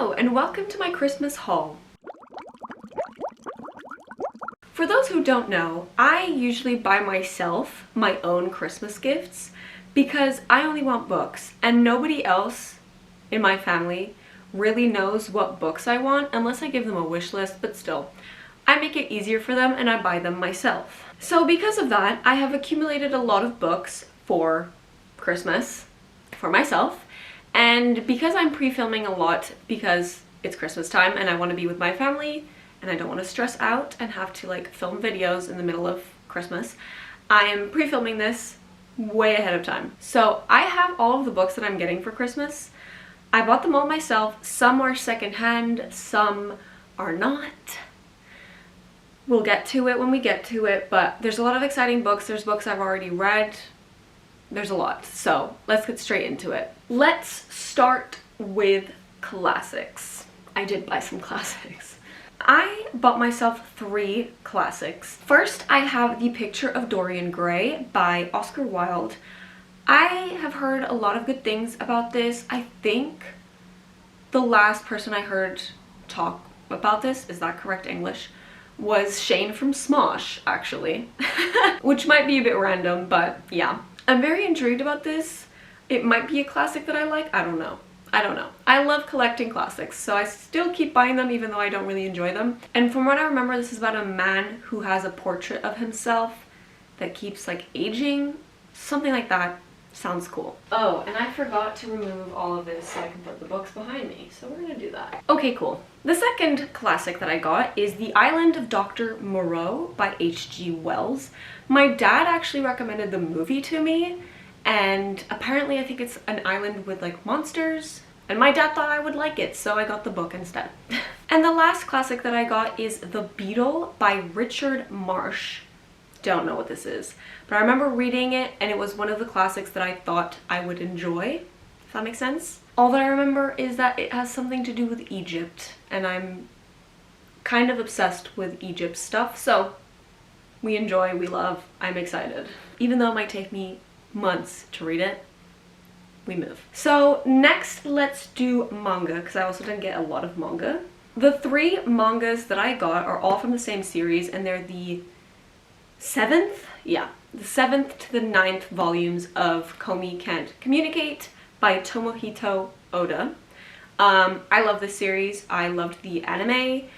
Hello and welcome to my Christmas haul. For those who don't know, I usually buy myself my own Christmas gifts because I only want books and nobody else in my family really knows what books I want unless I give them a wish list, but still, I make it easier for them and I buy them myself. So because of that, I have accumulated a lot of books for Christmas for myself. And because I'm pre-filming a lot because it's Christmas time and I want to be with my family and I don't want to stress out and have to like film videos in the middle of Christmas, I am pre-filming this way ahead of time. So I have all of the books that I'm getting for Christmas. I bought them all myself. Some are secondhand, some are not. We'll get to it when we get to it, but there's a lot of exciting books. There's books I've already read. There's a lot, so let's get straight into it. Let's start with classics. I did buy some classics. I bought myself 3 classics. First, I have The Picture of Dorian Gray by Oscar Wilde. I have heard a lot of good things about this. I think the last person I heard talk about this, is that correct English, was Shane from Smosh, actually. Which might be a bit random, but yeah. I'm very intrigued about this. It might be a classic that I like. I don't know. I love collecting classics, so I still keep buying them even though I don't really enjoy them. And from what I remember, this is about a man who has a portrait of himself that keeps like aging. Something like that. Sounds cool. Oh, and I forgot to remove all of this so I can put the books behind me, so we're gonna do that. Okay, cool. The second classic that I got is The Island of Dr. Moreau by H.G. Wells. My dad actually recommended the movie to me, and apparently I think it's an island with like monsters, and my dad thought I would like it, so I got the book instead. And the last classic that I got is The Beetle by Richard Marsh. Don't know what this is, but I remember reading it and it was one of the classics that I thought I would enjoy, if that makes sense. All that I remember is that it has something to do with Egypt, and I'm kind of obsessed with Egypt stuff, so we enjoy, we love, I'm excited. Even though it might take me months to read it, we move. So next, let's do manga, because I also didn't get a lot of manga. The 3 mangas that I got are all from the same series, and they're the 7th? Yeah, the 7th to the 9th volumes of Komi Can't Communicate by Tomohito Oda. I love this series. I loved the anime.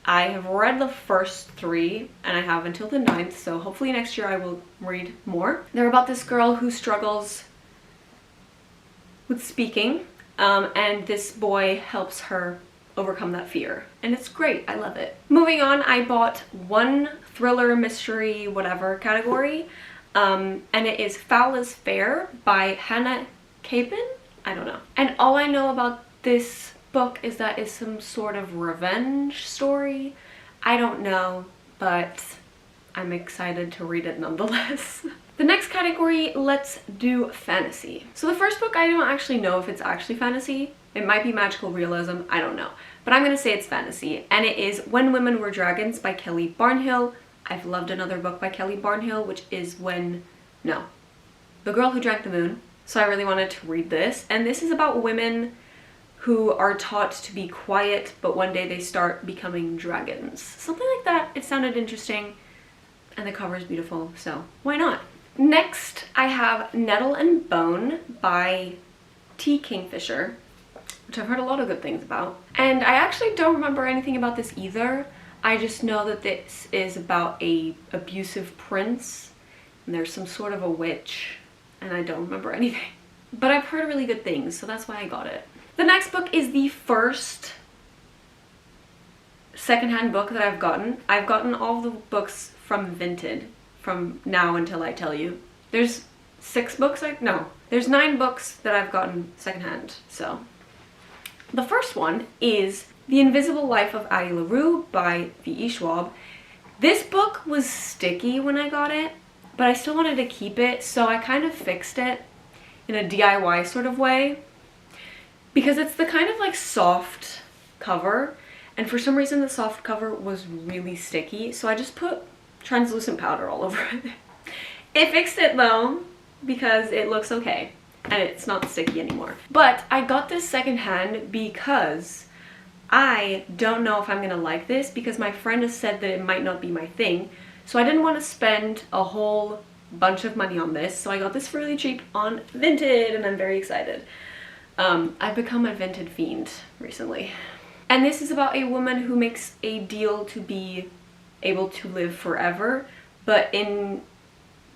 I have read the first 3 and I have until the 9th, so hopefully next year I will read more. They're about this girl who struggles with speaking, and this boy helps her overcome that fear, and it's great. I love it. Moving on, I bought one thriller, mystery, whatever category, and it is Foul is Fair by Hannah Capin? I don't know. And all I know about this book is that it's some sort of revenge story. I don't know, but I'm excited to read it nonetheless. The next category, let's do fantasy. So the first book, I don't actually know if it's actually fantasy. It might be magical realism, I don't know. But I'm gonna say it's fantasy, and it is When Women Were Dragons by Kelly Barnhill. I've loved another book by Kelly Barnhill, which is The Girl Who Drank the Moon. So I really wanted to read this, and this is about women who are taught to be quiet, but one day they start becoming dragons. Something like that. It sounded interesting, and the cover is beautiful, so why not? Next, I have Nettle and Bone by T. Kingfisher, which I've heard a lot of good things about. And I actually don't remember anything about this either. I just know that this is about a abusive prince, and there's some sort of a witch, and I don't remember anything. But I've heard really good things, so that's why I got it. The next book is the first secondhand book that I've gotten. I've gotten all the books from Vinted, from now until I tell you. There's 6 books, there's 9 books that I've gotten secondhand, so. The first one is The Invisible Life of Addie Larue by V.E. Schwab. This book was sticky when I got it, but I still wanted to keep it, so I kind of fixed it in a DIY sort of way, because it's the kind of like soft cover, and for some reason the soft cover was really sticky, so I just put translucent powder all over it. It fixed it though, because it looks okay and it's not sticky anymore. But I got this secondhand because I don't know if I'm gonna like this because my friend has said that it might not be my thing. So I didn't want to spend a whole bunch of money on this. So I got this for really cheap on Vinted and I'm very excited. I've become a Vinted fiend recently. And this is about a woman who makes a deal to be able to live forever, but in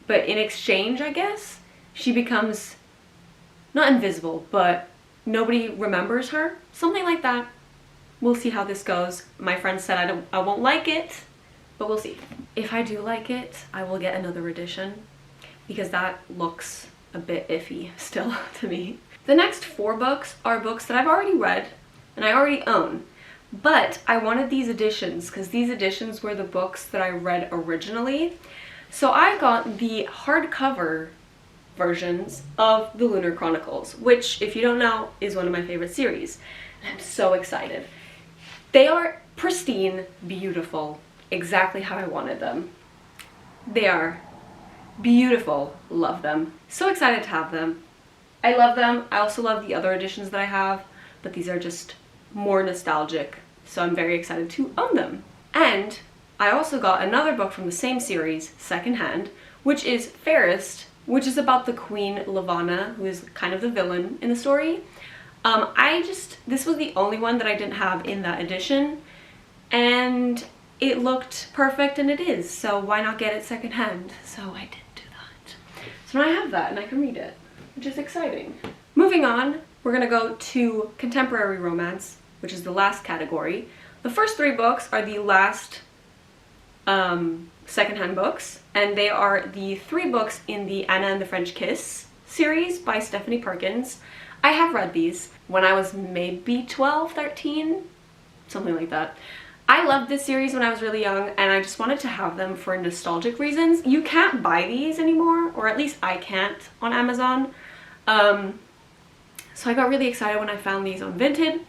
exchange, I guess, she becomes not invisible, but nobody remembers her. Something like that. We'll see how this goes. My friend said I won't like it, but we'll see. If I do like it, I will get another edition because that looks a bit iffy still to me. The next 4 books are books that I've already read and I already own, but I wanted these editions because these editions were the books that I read originally. So I got the hardcover versions of the Lunar Chronicles, which, if you don't know, is one of my favorite series. And I'm so excited. They are pristine, beautiful, exactly how I wanted them. They are beautiful, love them. So excited to have them. I love them. I also love the other editions that I have, but these are just more nostalgic, so I'm very excited to own them. And I also got another book from the same series, secondhand, which is Fairest, which is about the Queen Lavanna, who is kind of the villain in the story. This was the only one that I didn't have in that edition, and it looked perfect, and it is, so why not get it secondhand? So I did do that. So now I have that, and I can read it, which is exciting. Moving on, we're gonna go to contemporary romance, which is the last category. The first 3 books are the last secondhand books, and they are the 3 books in the Anna and the French Kiss series by Stephanie Perkins. I have read these when I was maybe 12, 13, something like that. I loved this series when I was really young, and I just wanted to have them for nostalgic reasons. You can't buy these anymore, or at least I can't on Amazon. So I got really excited when I found these on Vinted.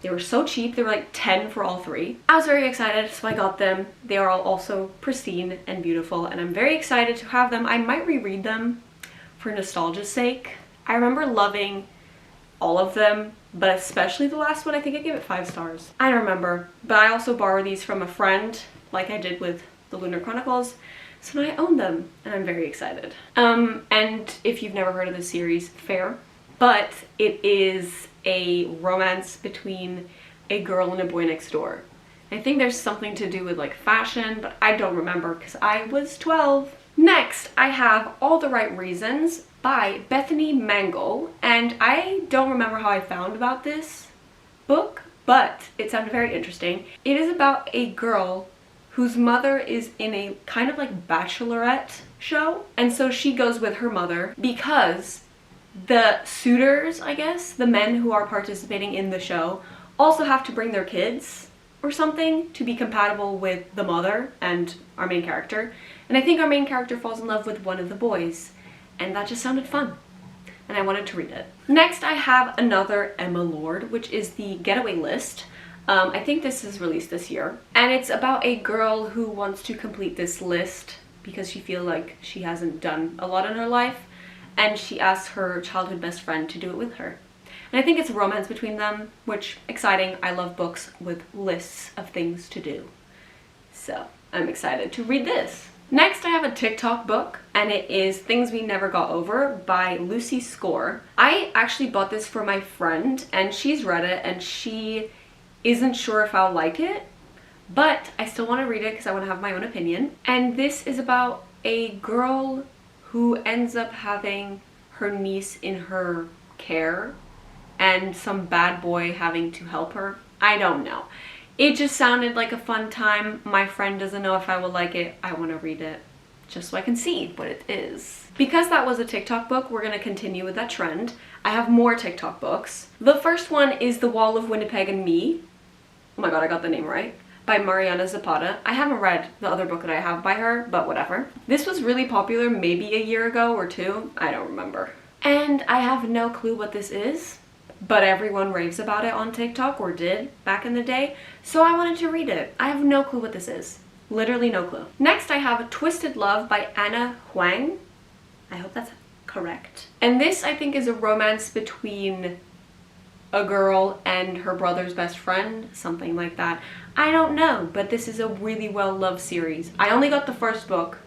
They were so cheap. They were like 10 for all 3. I was very excited, so I got them. They are all also pristine and beautiful, and I'm very excited to have them. I might reread them for nostalgia's sake. I remember loving all of them, but especially the last one. I think I gave it 5 stars. I don't remember, but I also borrowed these from a friend, like I did with the Lunar Chronicles, so now I own them, and I'm very excited. And if you've never heard of this series, fair, but it is a romance between a girl and a boy next door. I think there's something to do with like fashion, but I don't remember because I was 12. Next, I have All the Right Reasons by Bethany Mangle, and I don't remember how I found about this book, but it sounded very interesting. It is about a girl whose mother is in a kind of like bachelorette show, and so she goes with her mother because the suitors, I guess, the men who are participating in the show, also have to bring their kids or something to be compatible with the mother and our main character. And I think our main character falls in love with one of the boys, and that just sounded fun, and I wanted to read it. Next, I have another Emma Lord, which is the Getaway List. I think this is released this year, and it's about a girl who wants to complete this list because she feels like she hasn't done a lot in her life, and she asks her childhood best friend to do it with her. And I think it's a romance between them, which, exciting. I love books with lists of things to do. So I'm excited to read this. Next, I have a TikTok book, and it is Things We Never Got Over by Lucy Score. I actually bought this for my friend, and she's read it, and she isn't sure if I'll like it, but I still want to read it because I want to have my own opinion. And this is about a girl who ends up having her niece in her care and some bad boy having to help her. I don't know. It just sounded like a fun time. My friend doesn't know if I will like it. I want to read it just so I can see what it is. Because that was a TikTok book, we're going to continue with that trend. I have more TikTok books. The first one is The Wall of Winnipeg and Me. Oh my god, I got the name right. By Mariana Zapata. I haven't read the other book that I have by her, but whatever. This was really popular maybe a year ago or 2. I don't remember. And I have no clue what this is, but everyone raves about it on TikTok, or did back in the day, so I wanted to read it. I have no clue what this is. Literally no clue. Next, I have Twisted Love by Anna Huang. I hope that's correct. And this, I think, is a romance between a girl and her brother's best friend, something like that. I don't know, but this is a really well-loved series. I only got the first book,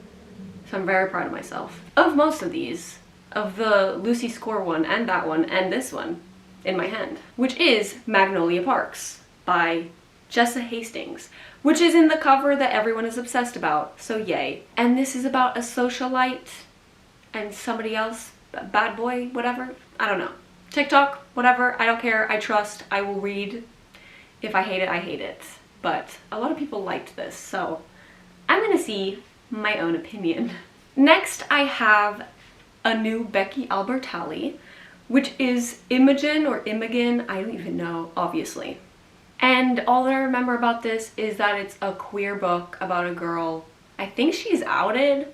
so I'm very proud of myself. Of most of these, of the Lucy Score one and that one and this one in my hand, which is Magnolia Parks by Jessa Hastings, which is in the cover that everyone is obsessed about, so yay. And this is about a socialite and somebody else, a bad boy, whatever, I don't know. TikTok, whatever, I don't care, I trust, I will read. If I hate it, I hate it. But a lot of people liked this, so I'm gonna see my own opinion. Next, I have a new Becky Albertalli, which is Imogen or Imogen, I don't even know, obviously. And all that I remember about this is that it's a queer book about a girl. I think she's outed.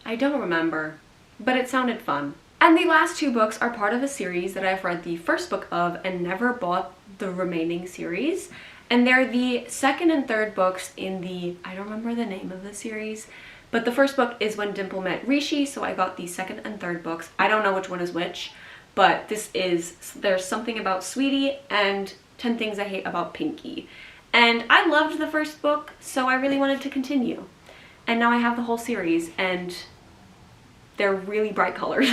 I don't remember, but it sounded fun. And the last two books are part of a series that I've read the first book of and never bought the remaining series. And they're the second and third books in the, I don't remember the name of the series, but the first book is When Dimple Met Rishi, so I got the second and third books. I don't know which one is which, but this is, there's something about Sweetie and 10 Things I Hate About Pinky. And I loved the first book, so I really wanted to continue. And now I have the whole series, and they're really bright colored,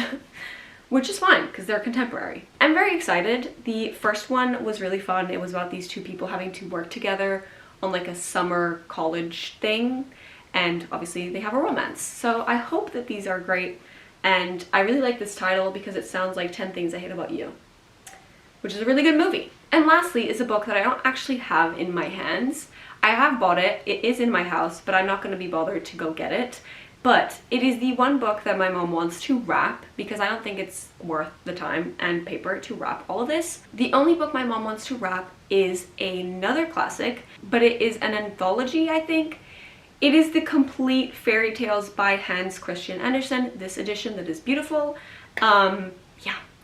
which is fine because they're contemporary. I'm very excited. The first one was really fun. It was about these two people having to work together on like a summer college thing, and obviously they have a romance. So I hope that these are great, and I really like this title because it sounds like 10 Things I Hate About You, which is a really good movie. And lastly is a book that I don't actually have in my hands. I have bought it, it is in my house, but I'm not going to be bothered to go get it. But it is the one book that my mom wants to wrap because I don't think it's worth the time and paper to wrap all of this. The only book my mom wants to wrap is another classic, but it is an anthology, I think. It is the Complete Fairy Tales by Hans Christian Andersen, this edition that is beautiful. Yeah,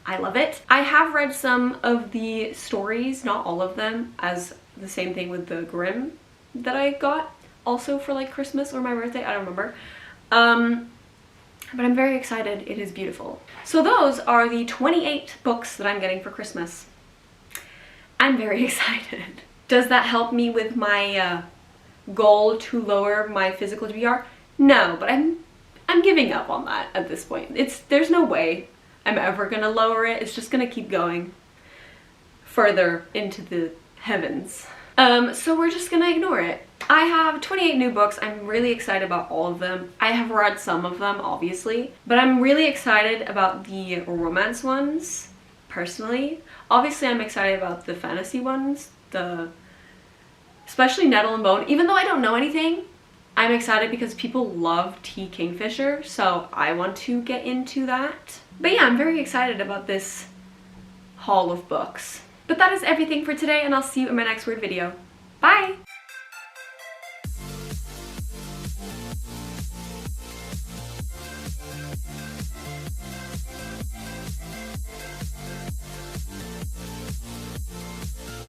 I love it. I have read some of the stories, not all of them, as the same thing with the Grimm that I got also for like Christmas or my birthday, I don't remember. But I'm very excited. It is beautiful. So those are the 28 books that I'm getting for Christmas. I'm very excited. Does that help me with my goal to lower my physical TBR? No, but I'm giving up on that at this point. There's no way I'm ever gonna lower it. It's just gonna keep going further into the heavens. So we're just gonna ignore it. I have 28 new books. I'm really excited about all of them. I have read some of them, obviously, but I'm really excited about the romance ones, personally. Obviously, I'm excited about the fantasy ones, especially Nettle and Bone. Even though I don't know anything, I'm excited because people love T. Kingfisher, so I want to get into that. But yeah, I'm very excited about this haul of books. But that is everything for today, and I'll see you in my next weird video. Bye!